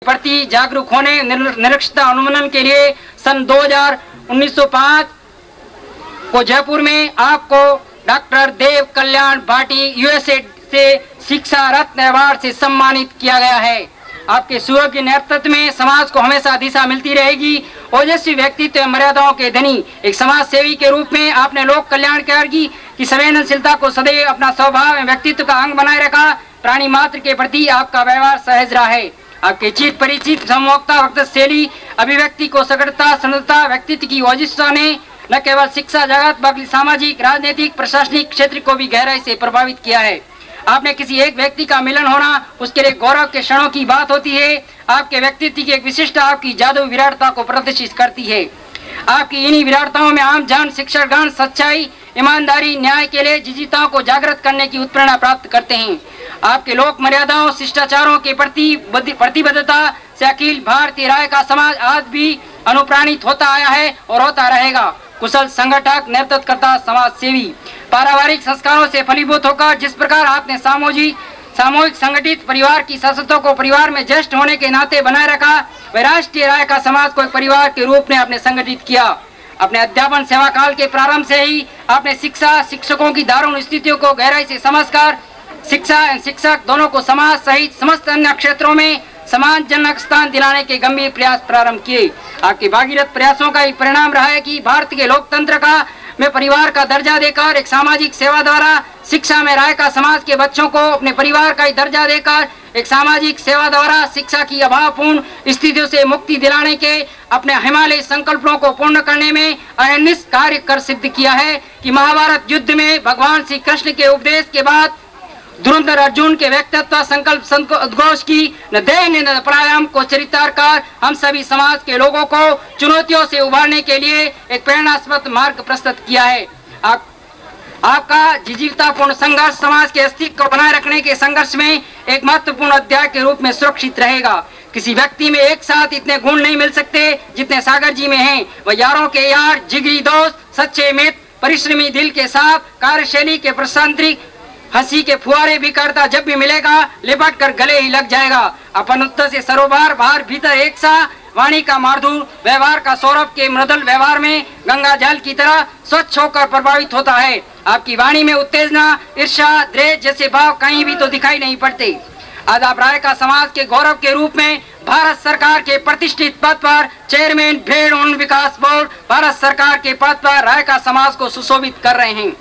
प्रति जागरूक होने निरक्षरता उन्मूलन के लिए सन 1905 को जयपुर में आपको डॉक्टर देव कल्याण भाटी यूएसए से शिक्षा रत्न अवार्ड से सम्मानित किया गया है। आपके सुयोग्य नेतृत्व में समाज को हमेशा दिशा मिलती रहेगी। ओजस्वी व्यक्तित्व एवं मर्यादाओं के धनी एक समाज सेवी के रूप में आपने लोक कल्याण की संवेदनशीलता को सदैव अपना स्वभाव एवं व्यक्तित्व का अंग बनाए रखा। प्राणी मात्र के प्रति आपका व्यवहार सहज रहा है। आपके चित परिचित समवक्ता वक्त शैली अभिव्यक्ति को सगड़ता सरलता व्यक्तित्व की ओजस्विता ने न केवल शिक्षा जगत बल्कि सामाजिक राजनीतिक प्रशासनिक क्षेत्र को भी गहराई से प्रभावित किया है। आपने किसी एक व्यक्ति का मिलन होना उसके लिए गौरव के क्षणों की बात होती है। आपके व्यक्तित्व की एक विशिष्ट आपकी जादू विराटता को प्रदर्शित करती है। आपकी इन्हीं विराटताओं में आम जन शिक्षकगण सच्चाई ईमानदारी न्याय के लिए जिजीताओं को जागृत करने की उत्प्रेरणा प्राप्त करते हैं। आपके लोक मर्यादाओं शिष्टाचारों के प्रति प्रतिबद्धता से अखिल भारतीय राय का समाज आज भी अनुप्राणित होता आया है और होता रहेगा। कुशल संगठक नेतृत्वकर्ता समाज सेवी पारिवारिक संस्कारों से फलीभूत होकर जिस प्रकार आपने सामूहिक संगठित परिवार की सदस्यों को परिवार में ज्येष्ठ होने के नाते बनाए रखा, वह राष्ट्रीय राय का समाज को एक परिवार के रूप में आपने संगठित किया। अपने अध्यापन सेवा काल के प्रारंभ से ही आपने शिक्षकों की दारुण स्थितियों को गहराई से समझकर शिक्षा एवं शिक्षक दोनों को समाज सहित समस्त अन्य क्षेत्रों में सम्मानजनक स्थान दिलाने के गंभीर प्रयास प्रारंभ किए। आपके भागीरथ प्रयासों का एक परिणाम रहा है कि भारत के लोकतंत्र में परिवार का दर्जा देकर एक सामाजिक सेवा द्वारा शिक्षा में राय का समाज के बच्चों को अपने परिवार का ही दर्जा देकर एक सामाजिक सेवा द्वारा शिक्षा की अभावपूर्ण स्थितियों से मुक्ति दिलाने के अपने हिमालय संकल्पों को पूर्ण करने में अनिर्निश कार्य कर सिद्ध किया है कि महाभारत युद्ध में भगवान श्री कृष्ण के उपदेश के बाद धुरंधर अर्जुन के व्यक्तित्व संकल्प उद्घोष की न देह न प्राणायाम को चरितार्थ हम सभी समाज के लोगों को चुनौतियों से उबारने के लिए एक प्रेरणास्पद मार्ग प्रस्तुत किया है। आपका जीवतापूर्ण संघर्ष समाज के अस्तित्व को बनाए रखने के संघर्ष में एक महत्वपूर्ण अध्याय के रूप में सुरक्षित रहेगा। किसी व्यक्ति में एक साथ इतने गुण नहीं मिल सकते जितने सागर जी में हैं। वह यारों के यार, जिगरी दोस्त, सच्चे मित्र, परिश्रमी दिल के साथ, कार्यशैली के प्रशांतरिक हंसी के फुहारे भी करता जब भी मिलेगा लिपट कर गले ही लग जाएगा। अपन उत्तर से सरोबार बाहर भीतर एक सा वाणी का माधुर व्यवहार का सौरभ के मृदुल व्यवहार में गंगा जल की तरह स्वच्छ होकर प्रभावित होता है। आपकी वाणी में उत्तेजना, ईर्ष्या, द्वेष जैसे भाव कहीं भी तो दिखाई नहीं पड़ते। आज आप राय का समाज के गौरव के रूप में भारत सरकार के प्रतिष्ठित पद पर चेयरमैन भेड़ उन विकास बोर्ड भारत सरकार के पद पर राय का समाज को सुशोभित कर रहे हैं।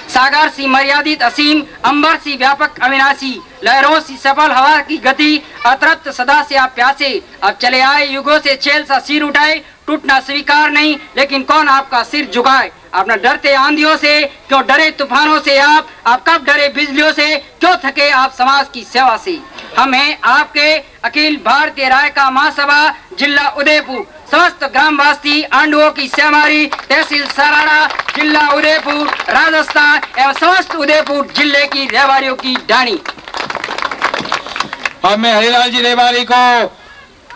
सागर सी मर्यादित असीम, अंबर सी व्यापक अविनाशी, लहरों सी सफल हवा की गति, अतृप्त सदा से आप प्यासे। अब चले आए युगों से छेल सा सिर उठाए, टूटना स्वीकार नहीं लेकिन कौन आपका सिर झुकाए। आप न डरते आंधियों से, क्यों डरे तूफानों से, आप कब डरे बिजलियों से, क्यों थके आप समाज की सेवा से। हम हैं आपके अखिल भारतीय राय का महासभा जिला उदयपुर, समस्त ग्रामवासी आंडुओं की सेवारी तहसील सराड़ा जिला उदयपुर राजस्थान एवं समस्त उदयपुर जिले की रेवारियों की डानी। अब मैं हरिलाल जी रेवारी को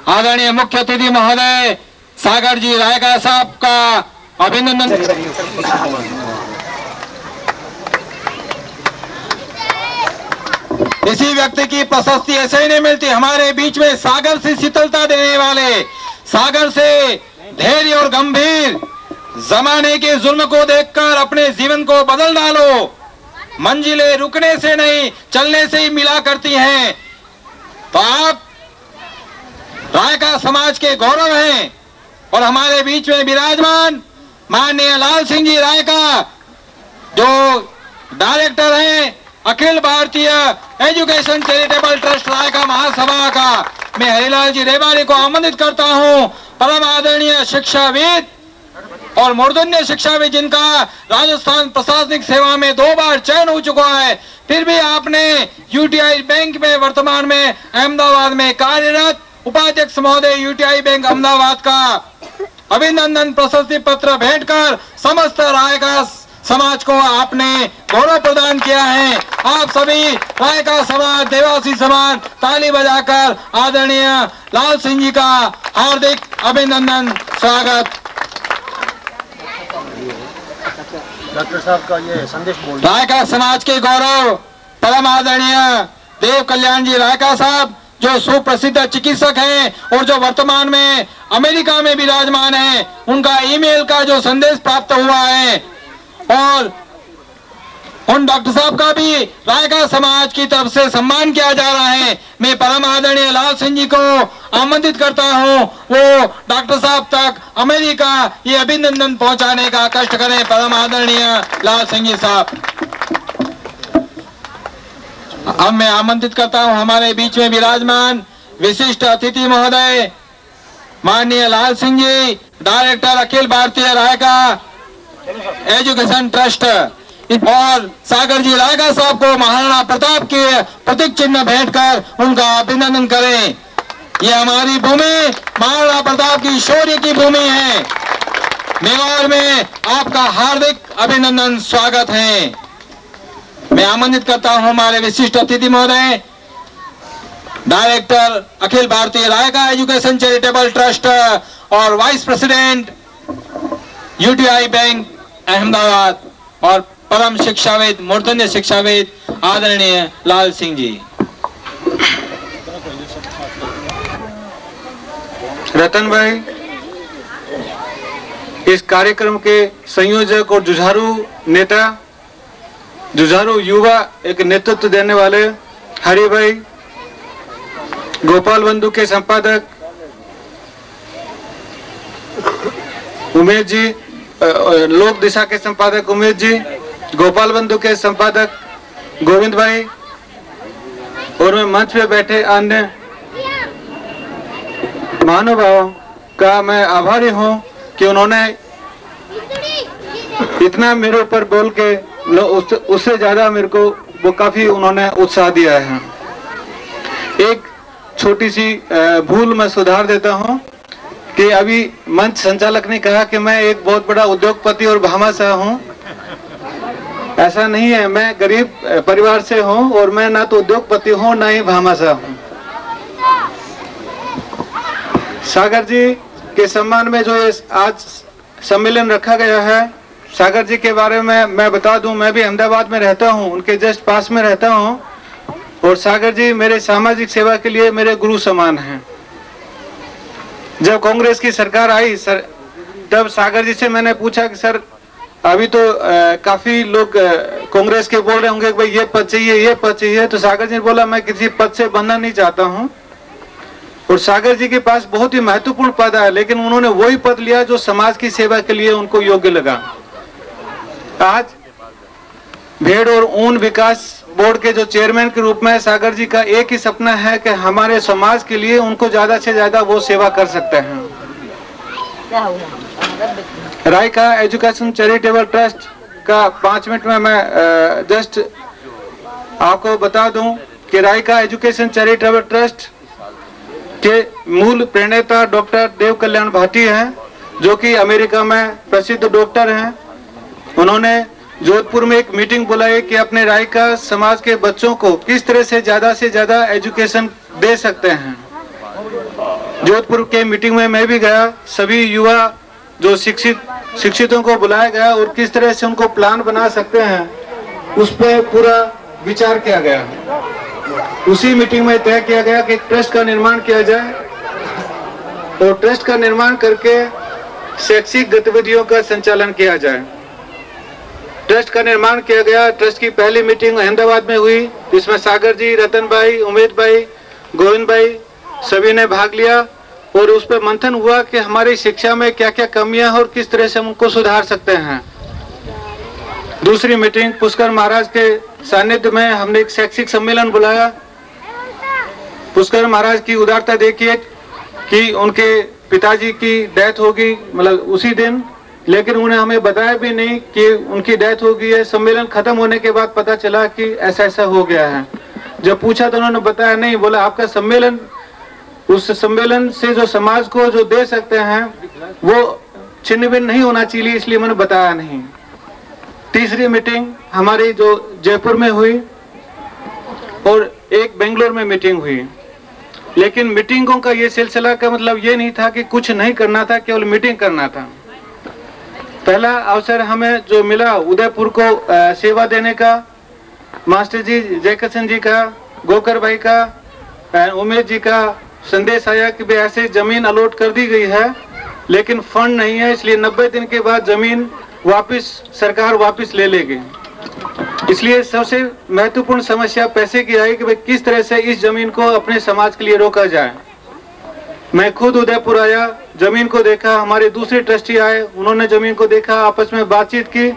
आदरणीय मुख्य अतिथि महोदय सागर जी रायका साहब का अभिनंदन। इसी व्यक्ति की प्रशस्ति ऐसे ही नहीं मिलती। हमारे बीच में सागर से शीतलता देने वाले, सागर से धैर्य और गंभीर जमाने के जुल्म को देखकर अपने जीवन को बदल डालो। मंजिलें रुकने से नहीं चलने से ही मिला करती हैं। तो आप राय का समाज के गौरव हैं और हमारे बीच में विराजमान माननीय लाल सिंह जी राय का जो डायरेक्टर हैं Akhil Bharatiya education charitable trust राय का महासभा का, मैं हरिलाल जी रेवारी को आमंत्रित करता हूं। परम आदरणीय शिक्षाविद और मूर्धन्य शिक्षाविद जिनका राजस्थान प्रशासनिक सेवा में 2 बार चयन हो चुका है, फिर भी आपने यूटीआई बैंक में वर्तमान में अहमदाबाद में कार्यरत उपाध्यक्ष महोदय यूटीआई बैंक अहमदाबाद का अभिनंदन प्रशस्ति पत्र भेंट कर समस्त राय का समाज को आपने गौरव प्रदान किया है। आप सभी राय का समाज, देवासी समाज ताली बजाकर आदरणीय लाल सिंह जी का हार्दिक अभिनंदन स्वागत। डॉक्टर साहब का ये संदेश बोल। राय का समाज के गौरव परम आदरणीय देव कल्याण जी राय का साहब जो सुप्रसिद्ध चिकित्सक हैं और जो वर्तमान में अमेरिका में विराजमान हैं, उनका ईमेल का जो संदेश प्राप्त हुआ है और उन डॉक्टर साहब का भी रायका समाज की तरफ से सम्मान किया जा रहा है। मैं परम आदरणीय लाल सिंह जी को आमंत्रित करता हूं, वो डॉक्टर साहब तक अमेरिका ये अभिनंदन पहुंचाने का कष्ट करें। परम आदरणीय लाल सिंह जी साहब। अब मैं आमंत्रित करता हूं हमारे बीच में विराजमान विशिष्ट अतिथि महोदय माननीय लाल Singh ji, director Akhil Bharatiya Raika education trust, और सागर जी रायका साहब को महाराणा प्रताप के प्रतीक चिन्ह भेंट कर उनका अभिनंदन करें। ये हमारी भूमि महाराणा प्रताप की शौर्य की भूमि है। मेवाड़ में आपका हार्दिक अभिनंदन स्वागत है। मैं आमंत्रित करता हूं हमारे विशिष्ट अतिथि महोदय director Akhil Bharatiya Raika education charitable trust और vice president UTI bank Ahmedabad और परम शिक्षाविद मूर्धन्य शिक्षाविद आदरणीय लाल सिंह जी। रतन भाई, इस कार्यक्रम के संयोजक और जुझारू नेता, जुझारू युवा एक नेतृत्व देने वाले हरि भाई, गोपाल बंधु के संपादक उमेश जी, लोक दिशा के संपादक उमेश जी, गोपाल बंधु के संपादक गोविंद भाई, और मैं मंच पे बैठे अन्य महानुभावों का मैं आभारी हूं कि उन्होंने इतना मेरे ऊपर बोल के उससे ज्यादा मेरे को वो काफी उन्होंने उत्साह दिया है। एक छोटी सी भूल मैं सुधार देता हूं कि अभी मंच संचालक ने कहा कि मैं एक बहुत बड़ा उद्योगपति और भामाशाह हूं। ऐसा नहीं है, मैं गरीब परिवार से हूं और मैं ना तो उद्योगपति हूं ना ही भामाशाह हूं। सागर जी के सम्मान में जो आज सम्मेलन रखा गया है, सागर जी के बारे में मैं बता दूं, मैं भी अहमदाबाद में रहता हूं, उनके जस्ट पास में रहता हूं, और सागर जी मेरे सामाजिक सेवा के लिए मेरे गुरु समान हैं। जब कांग्रेस की सरकार आई तब सागर जी से मैंने पूछा कि सर अभी तो काफी लोग कांग्रेस के बोल रहे होंगे कि भाई ये पद चाहिए, ये पद चाहिए, तो सागर जी ने बोला मैं किसी पद से बनना नहीं चाहता हूं। और सागर जी के पास बहुत ही महत्वपूर्ण पद है, लेकिन उन्होंने वही पद लिया जो समाज की सेवा के लिए उनको योग्य लगा। आज भेड़ और ऊन विकास बोर्ड के जो चेयरमैन के रूप में सागर जी का एक ही सपना है कि हमारे समाज के लिए उनको ज्यादा से ज्यादा वो सेवा कर सकते हैं। रायका एजुकेशन चैरिटेबल ट्रस्ट का 5 मिनट में मैं जस्ट आपको बता दूं कि रायका एजुकेशन चैरिटेबल ट्रस्ट के मूल प्रणेता डॉक्टर देव कल्याण भाटी हैं, जो कि अमेरिका में प्रसिद्ध डॉक्टर हैं। उन्होंने जोधपुर में एक मीटिंग बुलाई कि अपने रायका समाज के बच्चों को किस तरह से ज्यादा एजुकेशन दे सकते हैं। जोधपुर के मीटिंग में मैं भी गया, सभी युवा जो शिक्षितों को बुलाया गया और किस तरह से उनको प्लान बना सकते हैं उस पर पूरा विचार किया गया। उसी मीटिंग में तय किया गया कि एक ट्रस्ट का निर्माण किया जाए और ट्रस्ट का निर्माण करके शैक्षिक गतिविधियों का संचालन किया जाए। ट्रस्ट का निर्माण किया गया। ट्रस्ट की पहली मीटिंग अहमदाबाद में हुई, जिसमें सागर जी, रतन भाई, उमेद भाई, गोविंद भाई सभी ने भाग लिया और उस पर मंथन हुआ कि हमारी शिक्षा में क्या क्या कमियां हैं और किस तरह से हम उनको सुधार सकते हैं। दूसरी मीटिंग पुष्कर महाराज के सानिध्य में हमने एक शैक्षिक सम्मेलन बुलाया। पुष्कर महाराज की उदारता देखिए कि उनके पिताजी की डेथ होगी, मतलब उसी दिन, लेकिन उन्हें हमें बताया भी नहीं कि उनकी डेथ हो गई है। सम्मेलन खत्म होने के बाद पता चला कि ऐसा ऐसा हो गया है। जब पूछा तो उन्होंने बताया नहीं, बोला आपका सम्मेलन, उस सम्मेलन से जो समाज को जो दे सकते हैं वो छिन्न भिन्न नहीं होना चाहिए, इसलिए मैंने बताया नहीं। तीसरी मीटिंग हमारी जो जयपुर में हुई और एक बेंगलोर में मीटिंग हुई, लेकिन मीटिंगों का ये सिलसिला का मतलब ये नहीं था कि कुछ नहीं करना था, केवल मीटिंग करना था। पहला अवसर हमें जो मिला उदयपुर को सेवा देने का, मास्टर जी जयकिशन जी का, गोकर भाई का उमेश जी का संदेश आया कि भाई ऐसे जमीन अलॉट कर दी गई है लेकिन फंड नहीं है, इसलिए 90 दिन के बाद जमीन वापस सरकार वापस ले लेगी। इसलिए सबसे महत्वपूर्ण समस्या पैसे की आई कि भाई किस तरह से इस जमीन को अपने समाज के लिए रोका जाए। मैं खुद उदयपुर आया, जमीन को देखा, हमारे दूसरे ट्रस्टी आए, उन्होंने जमीन को देखा, आपस में बातचीत की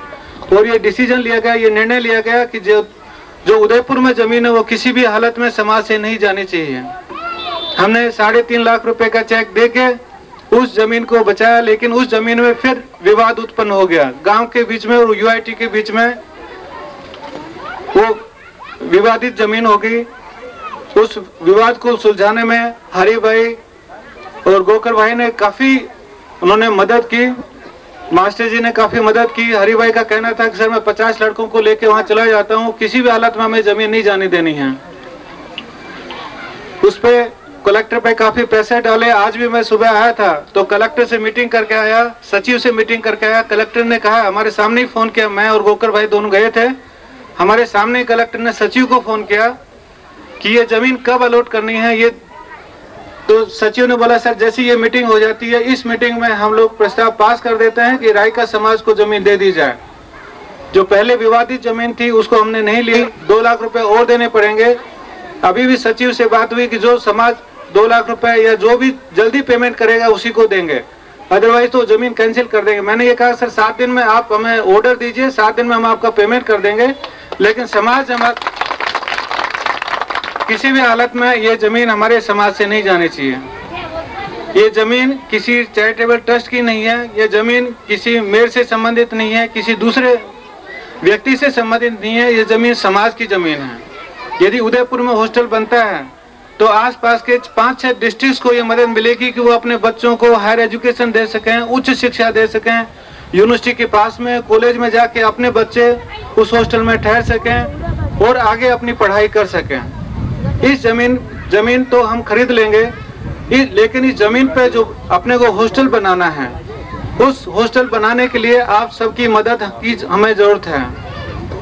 और ये डिसीजन लिया गया, ये निर्णय लिया गया कि जो उदयपुर में जमीन है वो किसी भी हालत में समाज से नहीं जानी चाहिए। हमने 3.5 लाख रुपए का चेक देके उस जमीन को बचाया, लेकिन उस जमीन में फिर विवाद उत्पन्न हो गया। गांव के बीच में और यूआईटी के बीच में वो विवादित जमीन हो गई। उस विवाद को सुलझाने में हरि भाई और गोकर भाई ने काफी उन्होंने मदद की, मास्टर जी ने काफी मदद की। हरि भाई का कहना था कि सर मैं 50 लड़कों को लेके वहां चला जाता हूं, किसी भी हालत में हमें जमीन नहीं जाने देनी है। उस पे कलेक्टर पे काफी पैसे डाले। आज भी मैं सुबह आया था तो कलेक्टर से मीटिंग करके आया, सचिव से मीटिंग करके आया। कलेक्टर ने कहा, हमारे सामने ही फोन किया, मैं और गोकर भाई दोनों गए थे, हमारे सामने कलेक्टर ने सचिव को फोन किया कि ये जमीन कब अलॉट करनी है। ये तो सचिव ने बोला सर जैसी ये मीटिंग हो जाती है इस मीटिंग में हम लोग प्रस्ताव पास कर देते हैं कि रायका समाज को जमीन दे दी जाए। जो पहले विवादित जमीन थी उसको हमने नहीं ली, 2 लाख रुपए और देने पड़ेंगे। अभी भी सचिव से बात हुई कि जो समाज 2 लाख रुपए या जो भी जल्दी पेमेंट करेगा उसी को देंगे, अदरवाइज तो जमीन कैंसिल कर देंगे। मैंने ये कहा सर 7 दिन में आप हमें ऑर्डर दीजिए, 7 दिन में हम आपका पेमेंट कर देंगे, लेकिन समाज हमारा किसी भी हालत में ये जमीन हमारे समाज से नहीं जानी चाहिए। ये जमीन किसी चैरिटेबल ट्रस्ट की नहीं है, ये जमीन किसी मेयर से संबंधित नहीं है, किसी दूसरे व्यक्ति से संबंधित नहीं है, ये जमीन समाज की जमीन है। यदि उदयपुर में हॉस्टल बनता है तो आसपास के 5-6 डिस्ट्रिक्ट को ये मदद मिलेगी कि वो अपने बच्चों को हायर एजुकेशन दे सकें, उच्च शिक्षा दे सकें, यूनिवर्सिटी के पास में कॉलेज में जाके अपने बच्चे उस हॉस्टल में ठहर सकें और आगे अपनी पढ़ाई कर सकें। इस जमीन तो हम खरीद लेंगे, लेकिन इस जमीन पे जो अपने को हॉस्टल बनाना है, उस हॉस्टल बनाने के लिए आप सबकी मदद की हमें जरूरत है।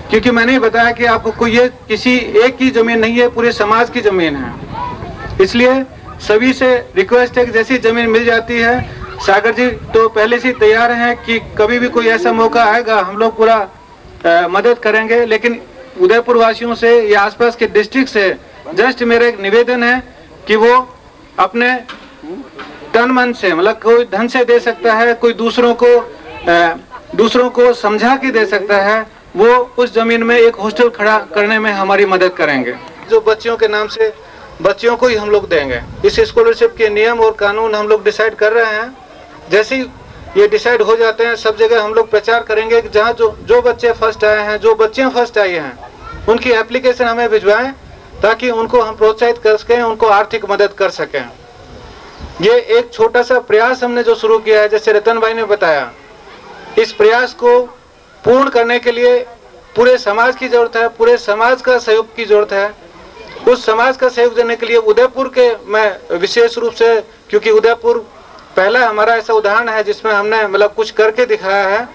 क्योंकि मैंने ही बताया कि आपको कोई ये किसी एक की जमीन नहीं है, पूरे समाज की जमीन है। इसलिए सभी से रिक्वेस्ट है कि जैसी जमीन मिल जाती है, सागर जी तो पहले से तैयार हैं कि कभी भी कोई ऐसा मौका आएगा हम लोग पूरा मदद करेंगे। लेकिन उदयपुर वासियों से या आसपास के डिस्ट्रिक्ट से जस्ट मेरा एक निवेदन है कि वो अपने तन मन से, मतलब कोई धन से दे सकता है, कोई दूसरों को समझा के दे सकता है, वो उस जमीन में एक हॉस्टल खड़ा करने में हमारी मदद करेंगे। जो बच्चियों के नाम से बच्चियों को ही हम लोग देंगे। इस स्कॉलरशिप के नियम और कानून हम लोग डिसाइड कर रहे हैं। जैसे ही ये डिसाइड हो जाते हैं सब जगह हम लोग प्रचार करेंगे कि जहाँ जो बच्चे फर्स्ट आए हैं, जो बच्चियाँ फर्स्ट आई हैं, उनकी एप्लीकेशन हमें भिजवाएं ताकि उनको हम प्रोत्साहित कर सकें, उनको आर्थिक मदद कर सकें। ये एक छोटा सा प्रयास हमने जो शुरू किया है, जैसे रतन भाई ने बताया, इस प्रयास को पूर्ण करने के लिए पूरे समाज की जरूरत है, पूरे समाज का सहयोग की जरूरत है। उस समाज का सहयोग देने के लिए उदयपुर के मैं विशेष रूप से, क्योंकि उदयपुर पहला हमारा ऐसा उदाहरण है जिसमें हमने मतलब कुछ करके दिखाया है,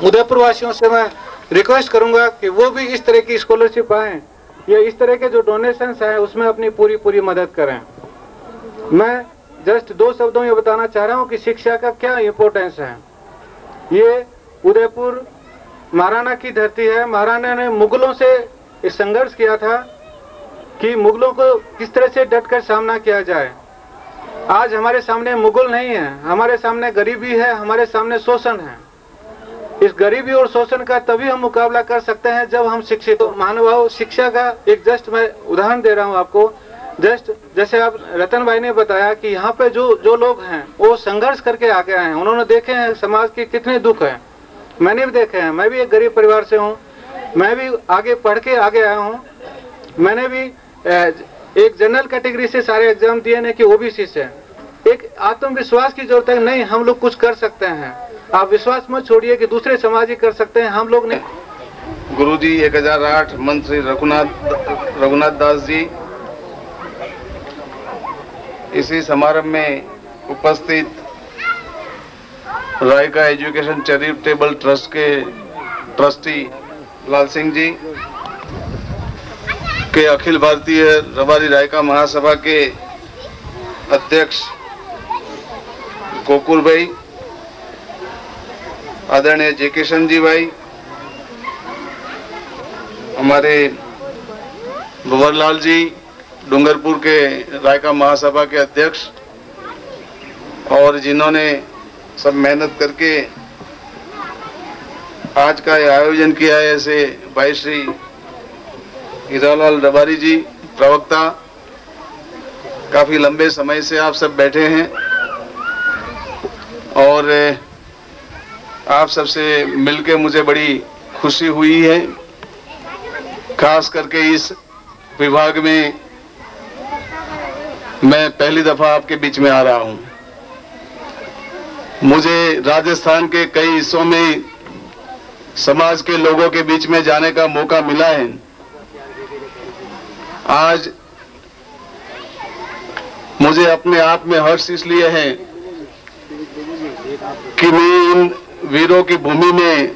उदयपुर वासियों से मैं रिक्वेस्ट करूंगा कि वो भी इस तरह की स्कॉलरशिप आए या इस तरह के जो डोनेशंस है उसमें अपनी पूरी मदद करें। मैं जस्ट 2 शब्दों में बताना चाह रहा हूँ कि शिक्षा का क्या इम्पोर्टेंस है। ये उदयपुर महाराणा की धरती है। महाराणा ने मुगलों से संघर्ष किया था कि मुगलों को किस तरह से डटकर सामना किया जाए। आज हमारे सामने मुगल नहीं है, हमारे सामने गरीबी है, हमारे सामने शोषण है। इस गरीबी और शोषण का तभी हम मुकाबला कर सकते हैं जब हम शिक्षित हो। मानव शिक्षा का एक जस्ट मैं उदाहरण दे रहा हूँ आपको। जस्ट जैसे आप रतन भाई ने बताया कि यहाँ पे जो लोग हैं वो संघर्ष करके आगे आए हैं, उन्होंने देखे हैं समाज के कितने दुख हैं। मैंने भी देखे हैं, मैं भी एक गरीब परिवार से हूँ, मैं भी आगे पढ़ के आगे आया हूँ। मैंने भी एक जनरल कैटेगरी से सारे एग्जाम दिए हैं कि ओबीसी से। एक आत्मविश्वास की जरूरत है, नहीं हम लोग कुछ कर सकते हैं। आप विश्वास मत छोड़िए कि दूसरे समाज ही कर सकते हैं, हम लोग नहीं। गुरुजी 1008 मंत्री रघुनाथ दास जी इसी समारोह में उपस्थित रायका एजुकेशन चैरिटेबल ट्रस्ट के ट्रस्टी लाल सिंह जी, के अखिल भारतीय रबारी रायका महासभा के अध्यक्ष गोकुल भाई, आदरणीय जे किशन जी भाई, हमारे भंवरलाल जी डूंगरपुर के रायका महासभा के अध्यक्ष, और जिन्होंने सब मेहनत करके आज का ये आयोजन किया है, ऐसे भाई श्री हीरालाल रबारी जी प्रवक्ता, काफी लंबे समय से आप सब बैठे हैं और आप सबसे मिलके मुझे बड़ी खुशी हुई है। खास करके इस विभाग में मैं पहली दफा आपके बीच में आ रहा हूं। मुझे राजस्थान के कई हिस्सों में समाज के लोगों के बीच में जाने का मौका मिला है। आज मुझे अपने आप में हर्ष इसलिए है कि मैं इन वीरों की भूमि में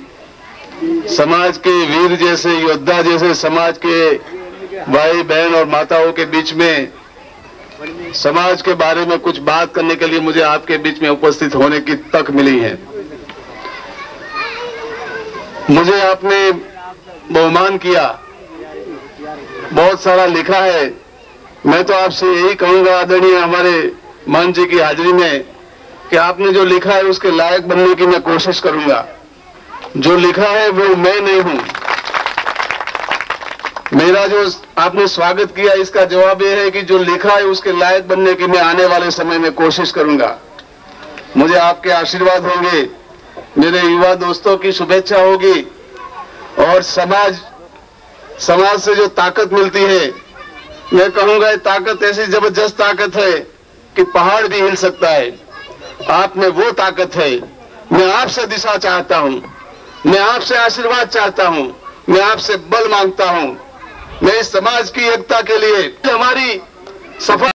समाज के वीर जैसे योद्धा जैसे समाज के भाई बहन और माताओं के बीच में समाज के बारे में कुछ बात करने के लिए मुझे आपके बीच में उपस्थित होने की तक मिली है। मुझे आपने बहुमान किया, बहुत सारा लिखा है। मैं तो आपसे यही कहूंगा आदरणीय हमारे मान जी की हाजिरी में कि आपने जो लिखा है उसके लायक बनने की मैं कोशिश करूंगा। जो लिखा है वो मैं नहीं हूं। मेरा जो आपने स्वागत किया इसका जवाब यह है कि जो लिखा है उसके लायक बनने की मैं आने वाले समय में कोशिश करूंगा। मुझे आपके आशीर्वाद होंगे, मेरे युवा दोस्तों की शुभेच्छा होगी और समाज से जो ताकत मिलती है, मैं कहूंगा ये ताकत ऐसी जबरदस्त ताकत है कि पहाड़ भी हिल सकता है। आप में वो ताकत है। मैं आपसे दिशा चाहता हूं, मैं आपसे आशीर्वाद चाहता हूं, मैं आपसे बल मांगता हूं। मैं इस समाज की एकता के लिए हमारी सफल